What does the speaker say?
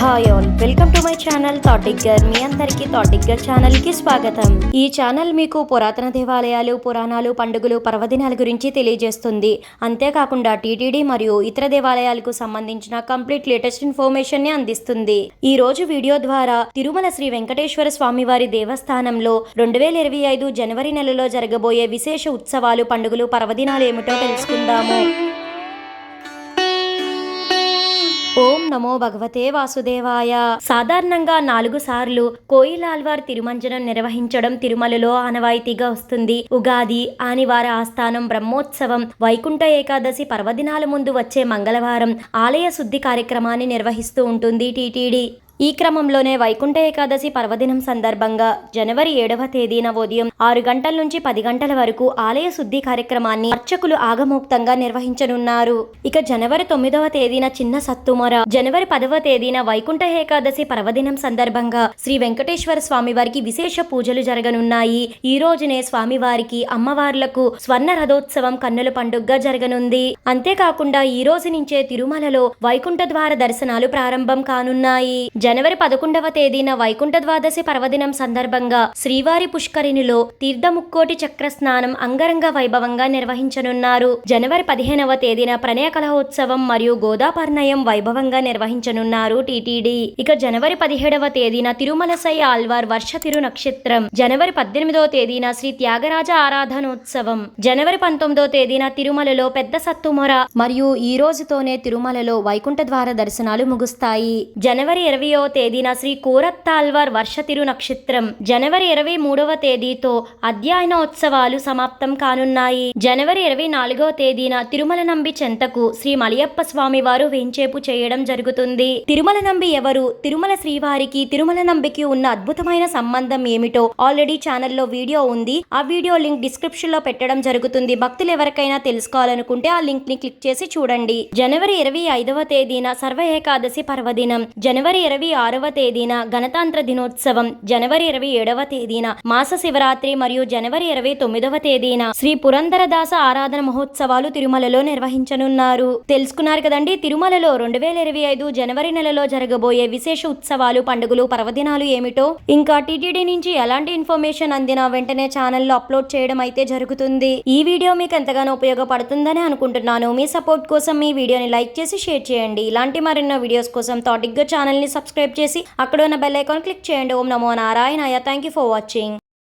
Hi all, welcome to my channel థాటిగ్గర్. మీ అందరికీ థాటిగ్గర్ ఛానల్ కి స్వాగతం. ఈ ఛానల్ మీకు పురాతన దేవాలయాలు, పురాణాలు, పండుగలు, పర్వదినాల గురించి తెలియజేస్తుంది. అంతేకాకుండా టీటీడీ మరియు ఇతర దేవాలయాలకు సంబంధించిన కంప్లీట్ లేటెస్ట్ ఇన్ఫర్మేషన్ ని అందిస్తుంది. ఈ రోజు వీడియో ద్వారా తిరుమల శ్రీ వెంకటేశ్వర స్వామివారి దేవస్థానంలో 2025 జనవరి నెలలో జరగబోయే విశేష ఉత్సవాలు, పండుగలు, పర్వదినాలు ఏమిటో తెలుసుకుందాము. ఓం నమో భగవతే వాసుదేవాయ. సాధారణంగా 4 సార్లు కోయిలాల్వార్ తిరుమంజనం నిర్వహించడం తిరుమలలో ఆనవాయితీగా వస్తుంది. ఉగాది, ఆదివార ఆస్థానం, బ్రహ్మోత్సవం, వైకుంఠ ఏకాదశి పర్వదినాల ముందు వచ్చే మంగళవారం ఆలయ శుద్ధి కార్యక్రమాన్ని నిర్వహిస్తూ ఉంటుంది టీటీడీ. ఈ క్రమంలోనే వైకుంఠ ఏకాదశి పర్వదినం సందర్భంగా జనవరి 7వ తేదీన ఉదయం 6 గంటల నుంచి 10 గంటల వరకు ఆలయ శుద్ధి కార్యక్రమాన్ని అర్చకులు ఆగమోక్తంగా నిర్వహించనున్నారు. ఇక జనవరి 9వ తేదీన చిన్న సత్తుమర, జనవరి 10వ తేదీన వైకుంఠ ఏకాదశి పర్వదినం సందర్భంగా శ్రీ వెంకటేశ్వర స్వామి వారికి విశేష పూజలు జరగనున్నాయి. ఈ రోజునే స్వామివారికి, అమ్మవార్లకు స్వర్ణ రథోత్సవం కన్నుల పండుగగా జరగనుంది. అంతేకాకుండా ఈ రోజు నుంచే తిరుమలలో వైకుంఠ ద్వార దర్శనాలు ప్రారంభం కానున్నాయి. జనవరి 11వ తేదీన వైకుంఠ ద్వాదశి పర్వదినం సందర్భంగా శ్రీవారి పుష్కరిణిలో తీర్థముక్కోటి చక్ర స్నానం అంగరంగ వైభవంగా నిర్వహించనున్నారు. జనవరి 15వ తేదీన ప్రణయ కలహోత్సవం మరియు గోదాపర్ణయం వైభవంగా నిర్వహించనున్నారు టీటీడీ. ఇక జనవరి 17వ తేదీన తిరుమలసై ఆళ్వార్ వర్ష తిరు నక్షత్రం, జనవరి 18వ తేదీన శ్రీ త్యాగరాజ ఆరాధనోత్సవం, జనవరి 19వ తేదీన తిరుమలలో పెద్ద సత్తుమొర మరియు ఈ రోజుతోనే తిరుమలలో వైకుంఠ ద్వార దర్శనాలు ముగుస్తాయి. జనవరి 20వ తేదీన శ్రీ కోరత్తాల్వార్ వర్ష తిరు నక్షత్రం, జనవరి 23వ తేదీతో అధ్యయనోత్సవాలు సమాప్తం కానున్నాయి. జనవరి 24వ తేదీన తిరుమల నంబి చెంతకు శ్రీ మలయప్ప స్వామి వారు వేంచేపు చేయడం జరుగుతుంది. తిరుమల నంబి ఎవరు, తిరుమల శ్రీవారికి తిరుమల నంబికి ఉన్న అద్భుతమైన సంబంధం ఏమిటో ఆల్రెడీ ఛానల్లో వీడియో ఉంది. ఆ వీడియో లింక్ డిస్క్రిప్షన్ లో పెట్టడం జరుగుతుంది. భక్తులు ఎవరికైనా తెలుసుకోవాలనుకుంటే ఆ లింక్ ని క్లిక్ చేసి చూడండి. జనవరి 25వ తేదీన సర్వ ఏకాదశి పర్వదినం, జనవరి 26వ తేదీన గణతంత్ర దినోత్సవం, జనవరి 27వ తేదీన మాస శివరాత్రి మరియు జనవరి 29వ తేదీన శ్రీ పురంధరదాస ఆరాధన మహోత్సవాలు తిరుమలలో నిర్వహించనున్నారు. తెలుసుకున్నారు కదండి, తిరుమలలో 2025 జనవరి నెలలో జరగబోయే విశేష ఉత్సవాలు, పండుగలు, పర్వదినాలు ఏమిటో. ఇంకా టీటీడీ నుంచి ఎలాంటి ఇన్ఫర్మేషన్ అందినా వెంటనే ఛానల్లో అప్లోడ్ చేయడం అయితే జరుగుతుంది. ఈ వీడియో మీకు ఎంతగానో ఉపయోగపడుతుందని అనుకుంటున్నాను. మీ సపోర్ట్ కోసం ఈ వీడియోని లైక్ చేసి షేర్ చేయండి. ఇలాంటి మరెన్నో వీడియోస్ కోసం థాటిగ్గర్ ఛానల్ ని సబ్స్క్రైబ్ చేసి అక్కడ ఉన్న బెల్ ఐకాన్ క్లిక్ చేయండి. ఓం నమో నారాయణాయ. Thank you for watching.